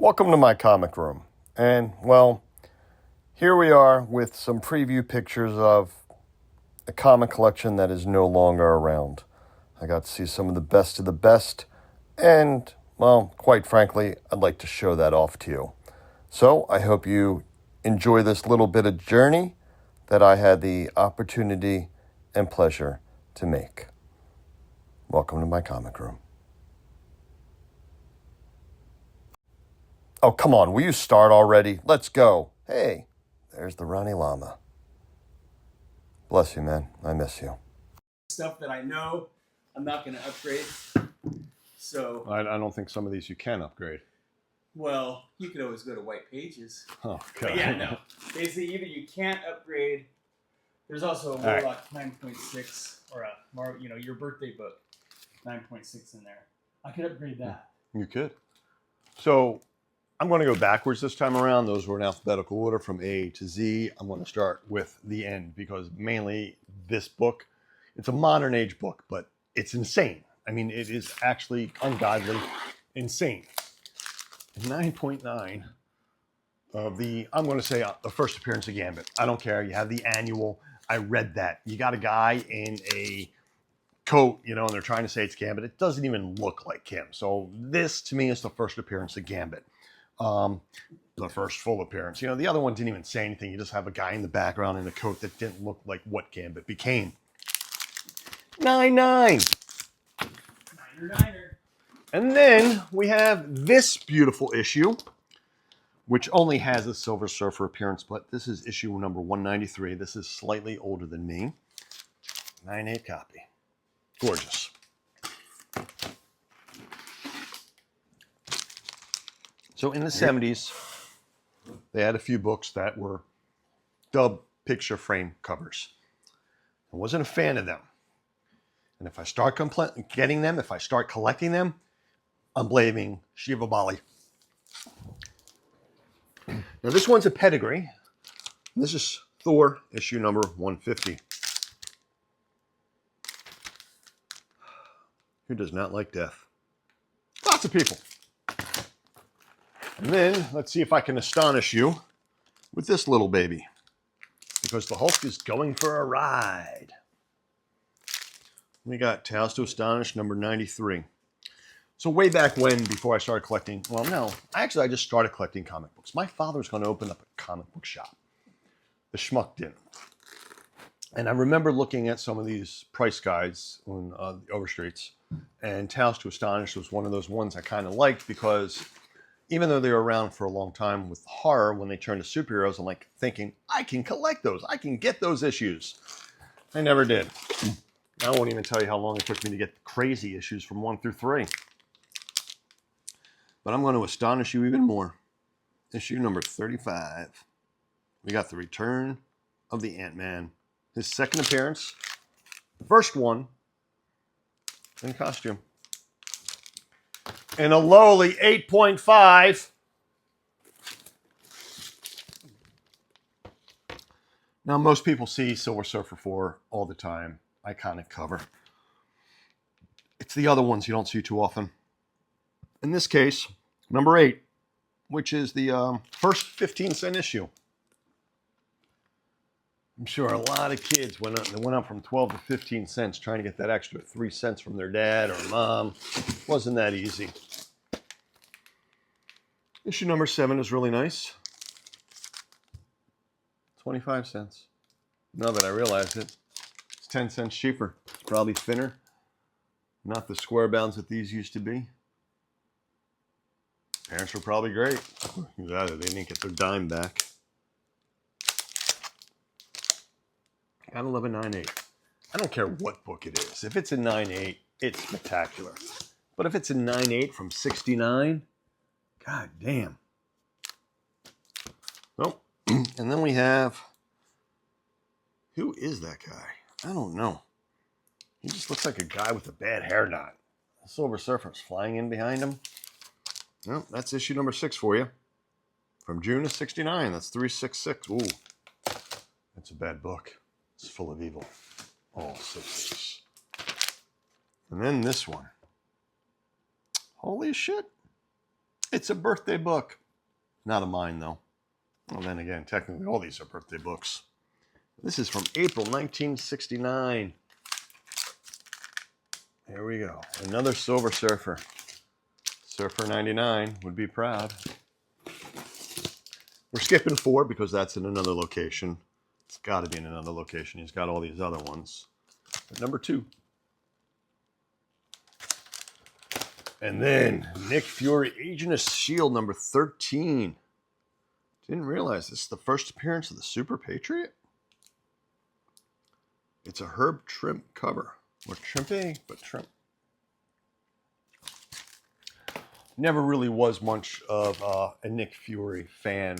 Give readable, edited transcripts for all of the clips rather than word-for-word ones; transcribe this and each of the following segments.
Welcome to my comic room. And, well, here we are with some preview pictures of a comic collection that is no longer around. I got to see some of the best, and, well, quite frankly, I'd like to show that off to you. So, I hope you enjoy this little bit of journey that I had the opportunity and pleasure to make. Welcome to my comic room. Oh, come on, will you start already? Let's go. Hey, there's the Ronnie Llama. Bless you, man. I miss you. Stuff that I know I'm not going to upgrade. So I don't think some of these you can upgrade. well, you could always go to white pages. Oh, But God. yeah, no. Basically, either you can't upgrade. There's also a right. Warlock 9.6 or your birthday book 9.6 in there. I could upgrade that. You could. So I'm going to go backwards this time around. Those were in alphabetical order from A to Z. I'm going to start with the end because mainly this book, it's a modern age book, but it's insane. I mean, it is actually ungodly insane. 9.9 of the, I'm going to say the first appearance of Gambit. I don't care. You have the annual. I read that. You got a guy in a coat, and they're trying to say it's Gambit. It doesn't even look like him. So this, to me, is the first appearance of Gambit. The first full appearance. The other one didn't even say anything. You just have a guy in the background in a coat that didn't look like what Gambit became. 9-9. Niner. And then we have this beautiful issue, which only has a Silver Surfer appearance, but this is issue number 193. This is slightly older than me. 9/8 copy. Gorgeous. So in the 70s, they had a few books that were dub picture frame covers. I wasn't a fan of them. And if I start getting them, if I start collecting them, I'm blaming Shiva Bali. Now this one's a pedigree. This is Thor, issue number 150. Who does not like death? Lots of people. And then, let's see if I can astonish you with this little baby. Because the Hulk is going for a ride. We got Tales to Astonish, number 93. So way back when, before I started collecting, well, no, I just started collecting comic books. My father was going to open up a comic book shop. The schmuck didn't. And I remember looking at some of these price guides on the Overstreets, and Tales to Astonish was one of those ones I kind of liked because even though they were around for a long time with horror, when they turned to superheroes, I'm like thinking, I can collect those. I can get those issues. I never did. I won't even tell you how long it took me to get crazy issues from 1 through 3. But I'm going to astonish you even more. Issue number 35. We got the return of the Ant-Man. His second appearance. The first one in costume. And a lowly 8.5. Now, most people see Silver Surfer 4 all the time. Iconic cover. It's the other ones you don't see too often. In this case, number 8, which is the first 15-cent issue. I'm sure a lot of kids went up from 12 to 15 cents trying to get that extra 3 cents from their dad or mom. Wasn't that easy. Issue number 7 is really nice. 25 cents. Now that I realize it, it's 10 cents cheaper. It's probably thinner. Not the square bounds that these used to be. Parents were probably great. Either they didn't get their dime back. Gotta love a 9/8. I don't care what book it is. If it's a 9/8, it's spectacular. But if it's a 9/8 from 69, god damn. Well, and then we have, who is that guy? I don't know. He just looks like a guy with a bad hair knot. The Silver Surfer's flying in behind him. Well, that's issue number 6 for you. From June of 69. That's 366. Ooh, that's a bad book. It's full of evil. All 6. And then this one. Holy shit. It's a birthday book. Not of mine, though. Well, then again, technically all these are birthday books. This is from April 1969. Here we go. Another Silver Surfer. Surfer 99 would be proud. We're skipping 4 because that's in another location. It's got to be in another location. He's got all these other ones. But number 2. And then Nick Fury, Agent of S.H.I.E.L.D. number 13. Didn't realize this is the first appearance of the Super Patriot. It's a Herb Trimp cover. Or Trimpy, but Trimp. Never really was much of a Nick Fury fan.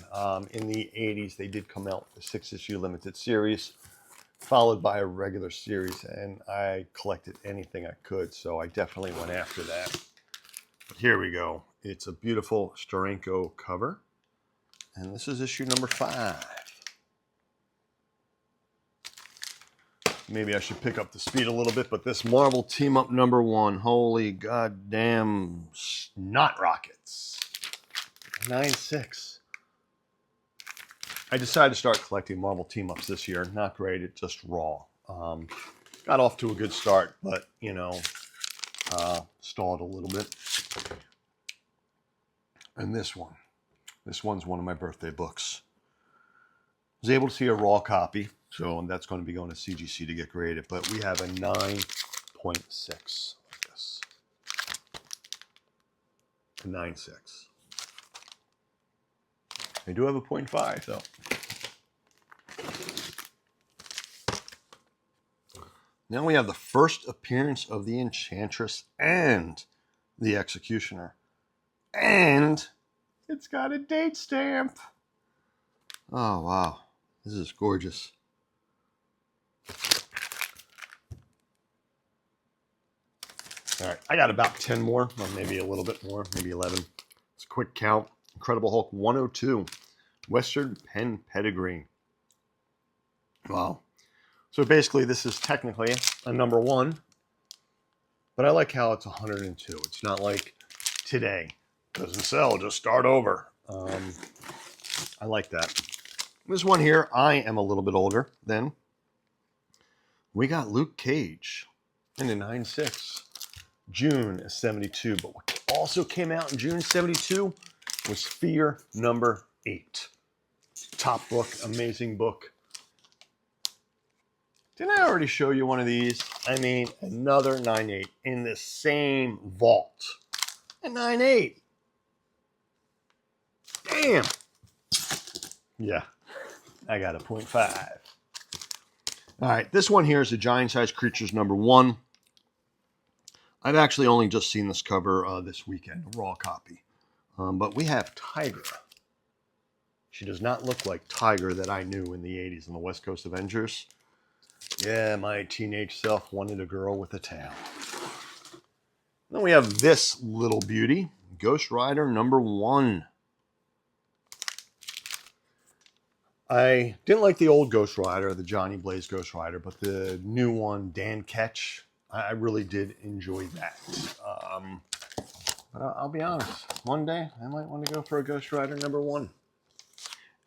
In the 80s, they did come out with a 6-issue limited series, followed by a regular series, and I collected anything I could, so I definitely went after that. But here we go. It's a beautiful Steranko cover, and this is issue number 5. Maybe I should pick up the speed a little bit, but this Marvel Team Up number 1, holy goddamn snot rockets. 9.6. I decided to start collecting Marvel Team Ups this year. Not graded, just raw. Got off to a good start, but, you know, stalled a little bit. And this one's one of my birthday books. I was able to see a raw copy. So that's going to be going to CGC to get graded. But we have a 9.6 like this. A 9.6. I do have a 0.5 though. Now we have the first appearance of the Enchantress and the Executioner. And it's got a date stamp. Oh, wow. This is gorgeous. All right, I got about 10 more, or maybe a little bit more, maybe 11. It's a quick count. Incredible Hulk 102, Western Pen Pedigree. Wow. So basically, this is technically a number 1, but I like how it's 102. It's not like today. Doesn't sell, just start over. I like that. This one here, I am a little bit older than. We got Luke Cage in the 9.6. June 72, but what also came out in June 72 was Fear number 8. Top book, amazing book. Didn't I already show you one of these? I mean, another 9.8 in the same vault. A 9.8. Damn. Yeah, I got a 0.5. All right, this one here is a Giant Size Creatures number 1. I've actually only just seen this cover this weekend, a raw copy. But we have Tiger. She does not look like Tiger that I knew in the 80s in the West Coast Avengers. Yeah, my teenage self wanted a girl with a tail. Then we have this little beauty, Ghost Rider number 1. I didn't like the old Ghost Rider, the Johnny Blaze Ghost Rider, but the new one, Dan Ketch, I really did enjoy that. But I'll be honest, one day I might want to go for a Ghost Rider number 1.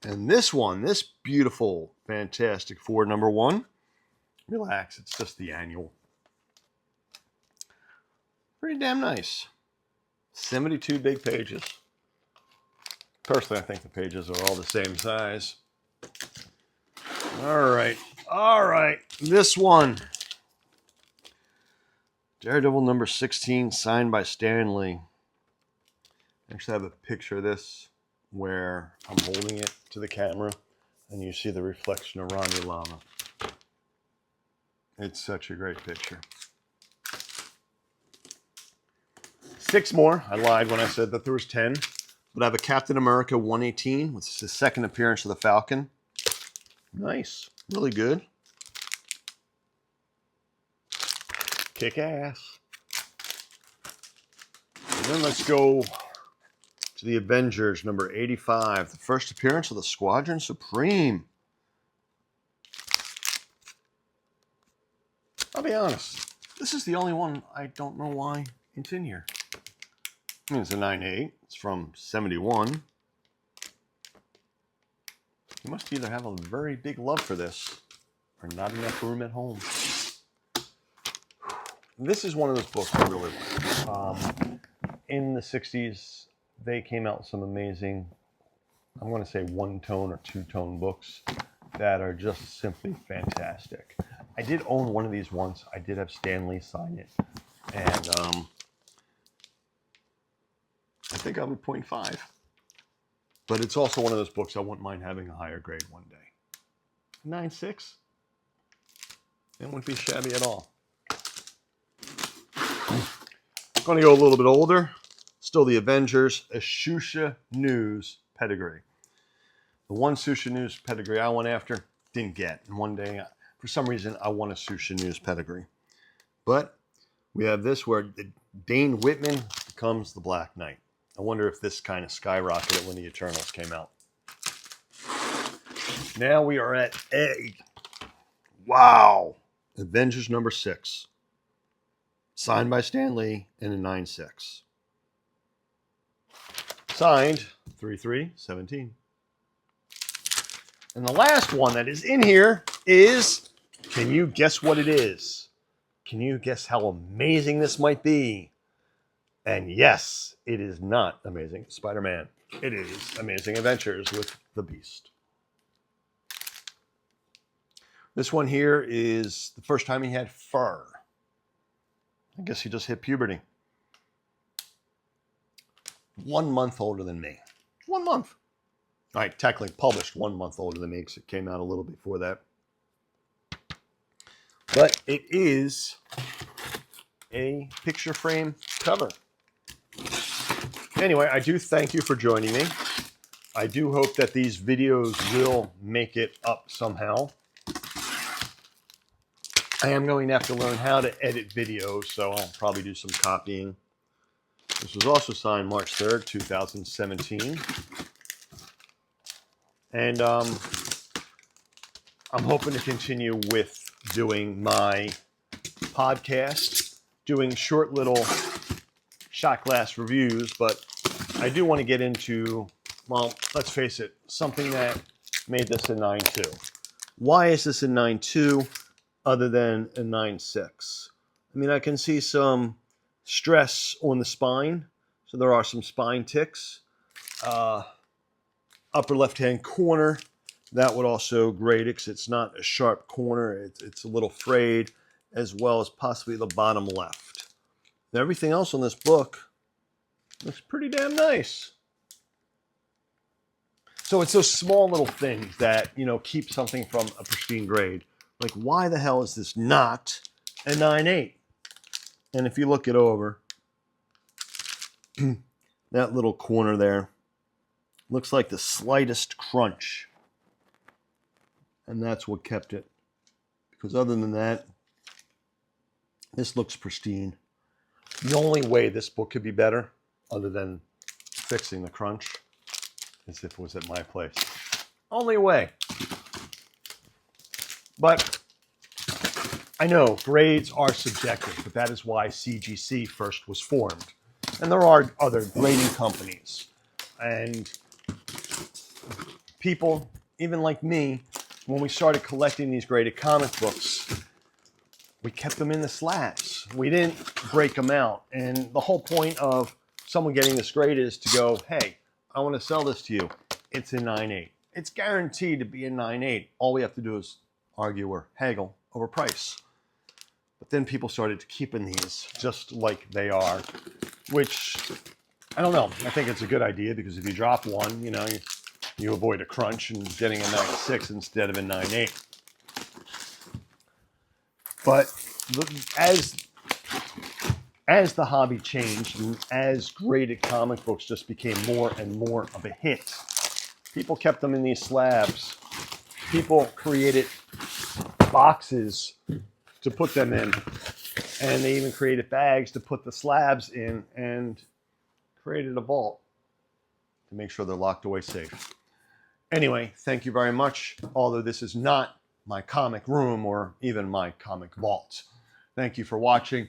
And this one, this beautiful Fantastic Four number 1, relax, it's just the annual. Pretty damn nice. 72 big pages. Personally, I think the pages are all the same size. All right, this one. Daredevil number 16, signed by Stan Lee. I actually have a picture of this where I'm holding it to the camera and you see the reflection of Ronnie Lama. It's such a great picture. 6 more. I lied when I said that there was 10. But I have a Captain America 118, which is the second appearance of the Falcon. Nice. Really good. Kick ass. And then let's go to the Avengers, number 85. The first appearance of the Squadron Supreme. I'll be honest. This is the only one I don't know why it's in here. It's a 9.8. It's from 71. You must either have a very big love for this or not enough room at home. This is one of those books I really like. In the 60s, they came out with some amazing, I'm going to say one-tone or two-tone books that are just simply fantastic. I did own one of these once. I did have Stan Lee sign it. And I think I'm a 0.5. But it's also one of those books I wouldn't mind having a higher grade one day. 9.6. It wouldn't be shabby at all. I'm going to go a little bit older. Still the Avengers, a Shusha News pedigree. The one Shusha News pedigree I went after, didn't get. And one day, for some reason, I won a Shusha News pedigree. But we have this where Dane Whitman becomes the Black Knight. I wonder if this kind of skyrocketed when the Eternals came out. Now we are at A. Wow. Avengers number 6. Signed by Stan Lee in a 9.6. Signed 3/3/17. And the last one that is in here is, can you guess what it is? Can you guess how amazing this might be? And yes, it is not Amazing Spider-Man. It is Amazing Adventures with the Beast. This one here is the first time he had fur. I guess he just hit puberty. 1 month older than me. 1 month. All right, technically published 1 month older than me because it came out a little before that. But it is a picture frame cover. Anyway, I do thank you for joining me. I do hope that these videos will make it up somehow. I am going to have to learn how to edit videos, so I'll probably do some copying. This was also signed March 3rd, 2017. And I'm hoping to continue with doing my podcast, doing short little shot glass reviews, but I do want to get into, well, let's face it, something that made this a 9.2. Why is this a 9.2 other than a 9.6? I mean, I can see some stress on the spine, so there are some spine ticks. Upper left-hand corner, that would also grade it because it's not a sharp corner. It's a little frayed, as well as possibly the bottom left. And everything else on this book looks pretty damn nice. So it's those small little things that, you know, keep something from a pristine grade. Like, why the hell is this not a 9.8? And if you look it over, that little corner there looks like the slightest crunch. And that's what kept it. Because other than that, this looks pristine. The only way this book could be better, other than fixing the crunch, is if it was at my place. Only way. But I know grades are subjective, but that is why CGC first was formed. And there are other grading companies. And people, even like me, when we started collecting these graded comic books, we kept them in the slabs. We didn't break them out. And the whole point of someone getting this grade is to go, hey, I want to sell this to you. It's a 9.8. It's guaranteed to be a 9.8. All we have to do is argue or haggle over price. But then people started keeping these just like they are, which, I don't know. I think it's a good idea because if you drop one, you know, you avoid a crunch and getting a 9.6 instead of a 9.8. But as the hobby changed and as graded comic books just became more and more of a hit, people kept them in these slabs. People created boxes to put them in, and they even created bags to put the slabs in and created a vault to make sure they're locked away safe. Anyway, thank you very much, although this is not my comic room or even my comic vault. Thank you for watching.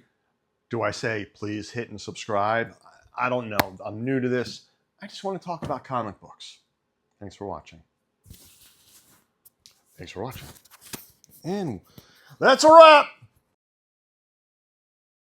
Do I say please hit and subscribe? I don't know. I'm new to this. I just want to talk about comic books. Thanks for watching. Thanks for watching. And that's a wrap.